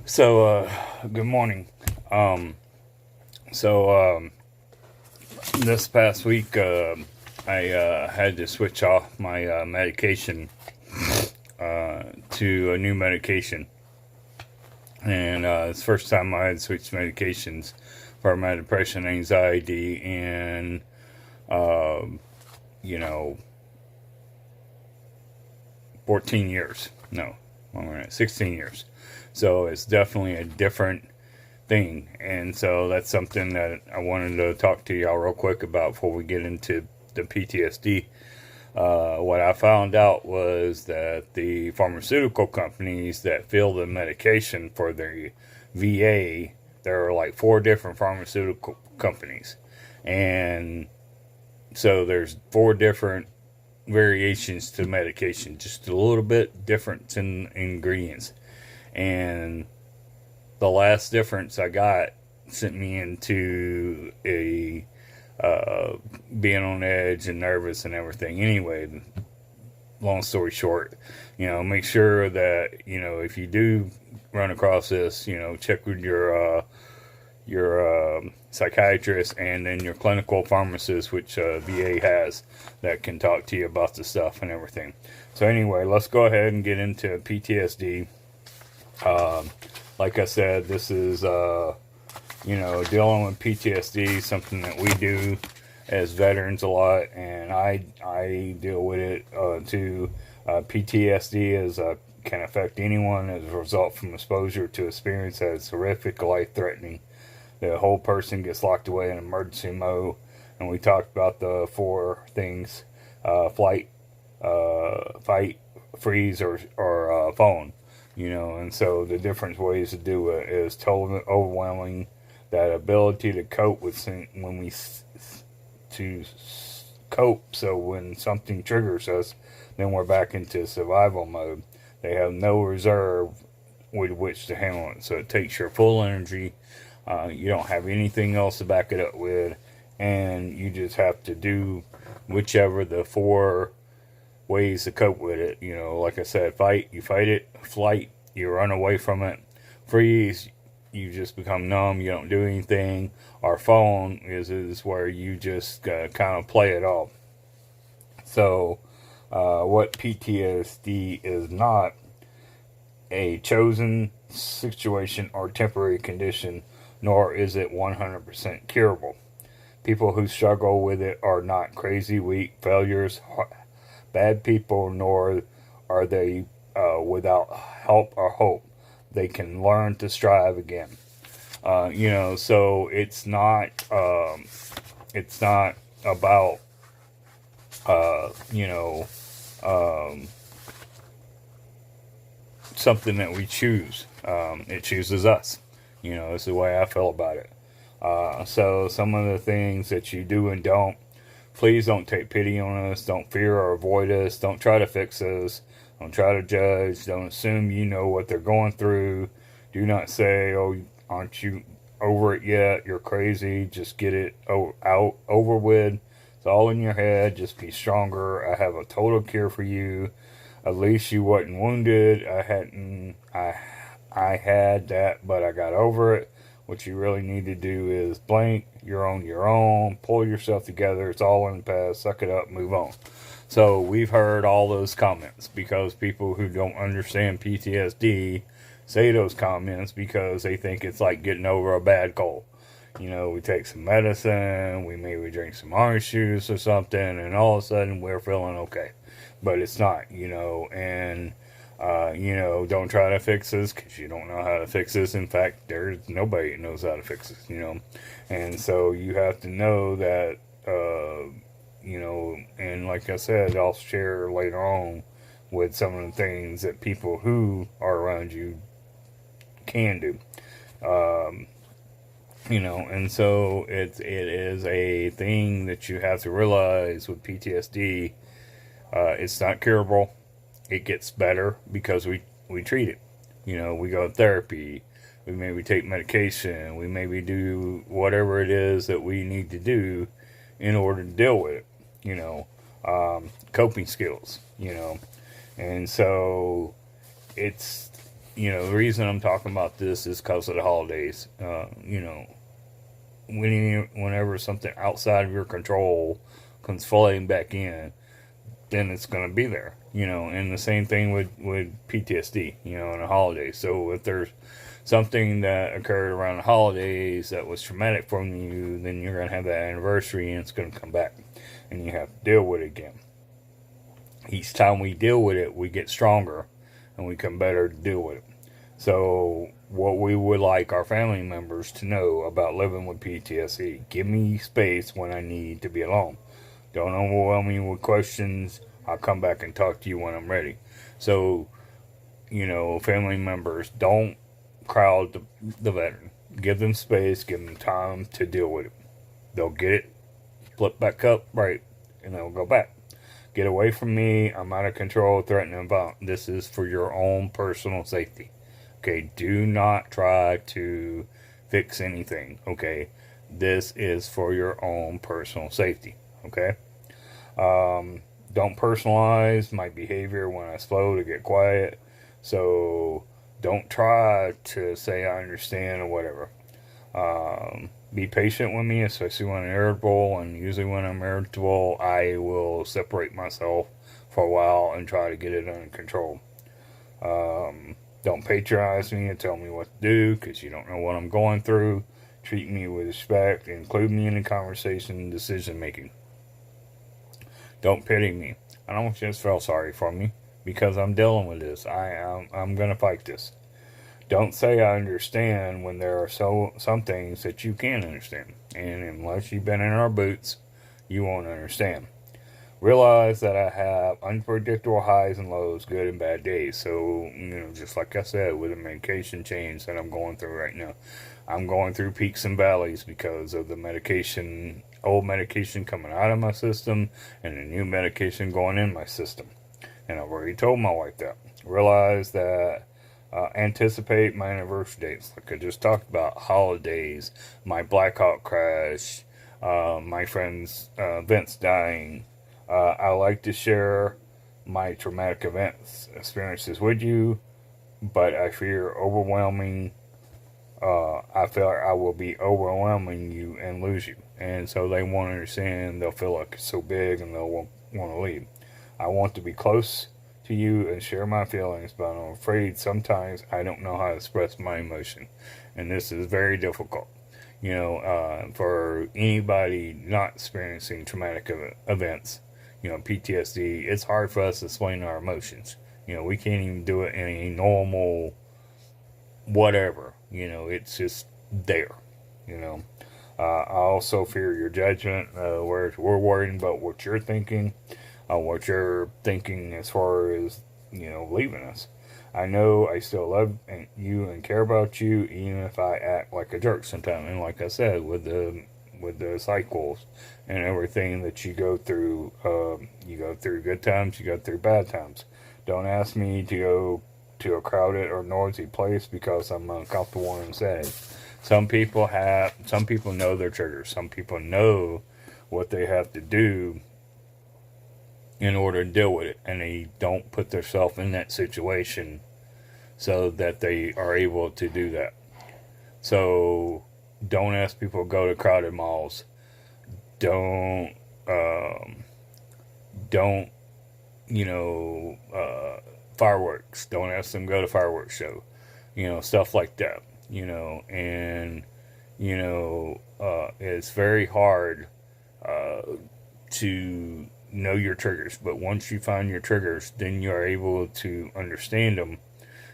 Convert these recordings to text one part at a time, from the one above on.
Good morning. Um, so, this past week, I had to switch off my medication to a new medication. And it's the first time I had switched medications for my depression, anxiety, and, you know, 14 years. No, 16 years. So it's definitely a different thing. And so that's something that I wanted to talk to y'all real quick about before we get into the PTSD. What I found out was that the pharmaceutical companies that fill the medication for the VA, there are like 4 different pharmaceutical companies. And so there's 4 different variations to medication, just a little bit different in ingredients. And the last difference I got sent me into a being on edge and nervous and everything. Anyway, long story short, make sure that if you do run across this, check with your psychiatrist and then your clinical pharmacist, which VA has, that can talk to you about the stuff and everything. So anyway, let's go ahead and get into PTSD. Like I said, this is, dealing with PTSD, something that we do as veterans a lot, and I deal with it too. PTSD can affect anyone as a result from exposure to experience that is horrific, life-threatening. The whole person gets locked away in emergency mode, and we talked about the 4 things: flight, fight, freeze, or phone. And so the different ways to do it is totally overwhelming. That ability to cope with to cope. So when something triggers us, then we're back into survival mode. They have no reserve with which to handle it. So it takes your full energy. You don't have anything else to back it up with, and you just have to do whichever the 4 ways to cope with it. Like I said, fight, you fight it. Flight, you run away from it. Freeze, you just become numb, you don't do anything. Our phone is where you just kind of play it off. So, what PTSD is not a chosen situation or temporary condition, nor is it 100% curable. People who struggle with it are not crazy, weak, failures, bad people, nor are they without help or hope. They can learn to strive again. So it's not about something that we choose. It chooses us. It's the way I feel about it. So some of the things that you do and don't, please don't take pity on us. Don't fear or avoid us. Don't try to fix us. Don't try to judge. Don't assume you know what they're going through. Do not say, "Oh, aren't you over it yet? You're crazy." Just get it out, over with. It's all in your head. Just be stronger. I have a total cure for you. At least you wasn't wounded. I hadn't. I had that, but I got over it. What you really need to do is blank. You're on your own. Pull yourself together. It's all in the past. Suck it up. Move on. So we've heard all those comments because people who don't understand PTSD say those comments because they think it's like getting over a bad cold. We take some medicine, we maybe drink some orange juice or something, and all of a sudden we're feeling okay. But it's not, and, don't try to fix this because you don't know how to fix this. In fact, there's nobody that knows how to fix this, And so you have to know that, and like I said, I'll share later on with some of the things that people who are around you can do. And so it is a thing that you have to realize with PTSD. It's not curable. It gets better because we treat it. We go to therapy. We maybe take medication. We maybe do whatever it is that we need to do in order to deal with it. Coping skills. And so it's the reason I'm talking about this is because of the holidays. Whenever something outside of your control comes flooding back in, then it's going to be there. And the same thing with PTSD, in the holidays. So if there's something that occurred around the holidays that was traumatic for you, then you're going to have that anniversary and it's going to come back. And you have to deal with it again. Each time we deal with it, we get stronger and we become better to deal with it. So what we would like our family members to know about living with PTSD: give me space when I need to be alone. Don't overwhelm me with questions. I'll come back and talk to you when I'm ready. So, family members, don't crowd the veteran. Give them space. Give them time to deal with it. They'll get it, flip back up, right, and they'll go back. Get away from me. I'm out of control, threatening, and violent. This is for your own personal safety. Okay, do not try to fix anything. Okay, this is for your own personal safety. Okay, don't personalize my behavior when I slow to get quiet. So don't try to say I understand or whatever. Be patient with me, especially when I'm irritable, and usually when I'm irritable, I will separate myself for a while and try to get it under control. Don't patronize me and tell me what to do, because you don't know what I'm going through. Treat me with respect. Include me in the conversation and decision making. Don't pity me. I don't just feel sorry for me, because I'm dealing with this. I'm going to fight this. Don't say I understand when there are some things that you can't understand. And unless you've been in our boots, you won't understand. Realize that I have unpredictable highs and lows, good and bad days. So, just like I said, with the medication change that I'm going through right now, I'm going through peaks and valleys because of the old medication coming out of my system and the new medication going in my system. And I've already told my wife that. Realize that anticipate my anniversary dates, like I just talked about, holidays, my Blackhawk crash, my friend's Vince dying. I like to share my traumatic experiences with you, but I fear overwhelming. I feel like I will be overwhelming you and lose you, and so they won't understand. They'll feel like it's so big, and they'll want to leave. I want to be close to you and share my feelings, but I'm afraid sometimes I don't know how to express my emotion, and this is very difficult. For anybody not experiencing traumatic events, PTSD, it's hard for us to explain our emotions. We can't even do it in a normal whatever. It's just there. I also fear your judgment. Where we're worried about what you're thinking. What you're thinking as far as, leaving us. I know I still love you and care about you, even if I act like a jerk sometimes. And like I said, with the cycles and everything that you go through good times, you go through bad times. Don't ask me to go to a crowded or noisy place because I'm uncomfortable and sad. Some people know their triggers. Some people know what they have to do in order to deal with it, and they don't put themselves in that situation so that they are able to do that. So don't ask people to go to crowded malls. Don't fireworks. Don't ask them to go to fireworks show. Stuff like that. It's very hard to know your triggers, but once you find your triggers, then you're able to understand them.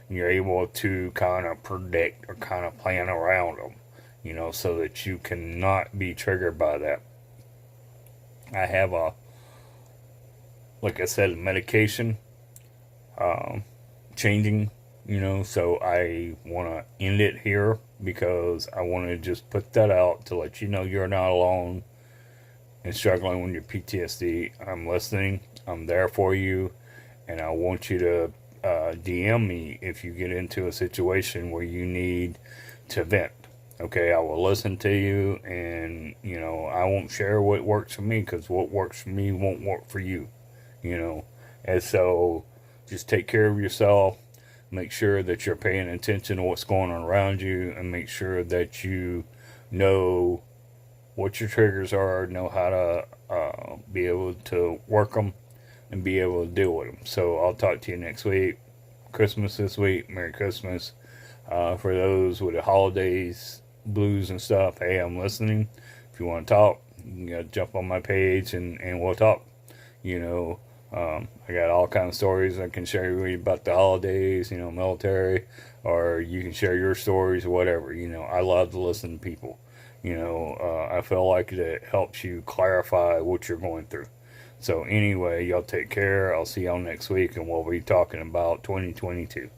You're able to kind of predict or kind of plan around them, so that you cannot be triggered by that. I have like I said, medication changing, so I want to end it here because I want to just put that out to let you know you're not alone and struggling with your PTSD. I'm listening. I'm there for you, and I want you to DM me if you get into a situation where you need to vent. Okay, I will listen to you, and I won't share what works for me, because what works for me won't work for you. And so just take care of yourself. Make sure that you're paying attention to what's going on around you, and make sure that you know what your triggers are, know how to be able to work them, and be able to deal with them. So I'll talk to you next week. Christmas this week. Merry Christmas. For those with the holidays blues and stuff, hey, I'm listening. If you want to talk, you can jump on my page and we'll talk. You know, I got all kinds of stories I can share with you about the holidays, military, or you can share your stories, whatever. I love to listen to people. I feel like it helps you clarify what you're going through. So anyway, y'all take care. I'll see y'all next week, and we'll be talking about 2022.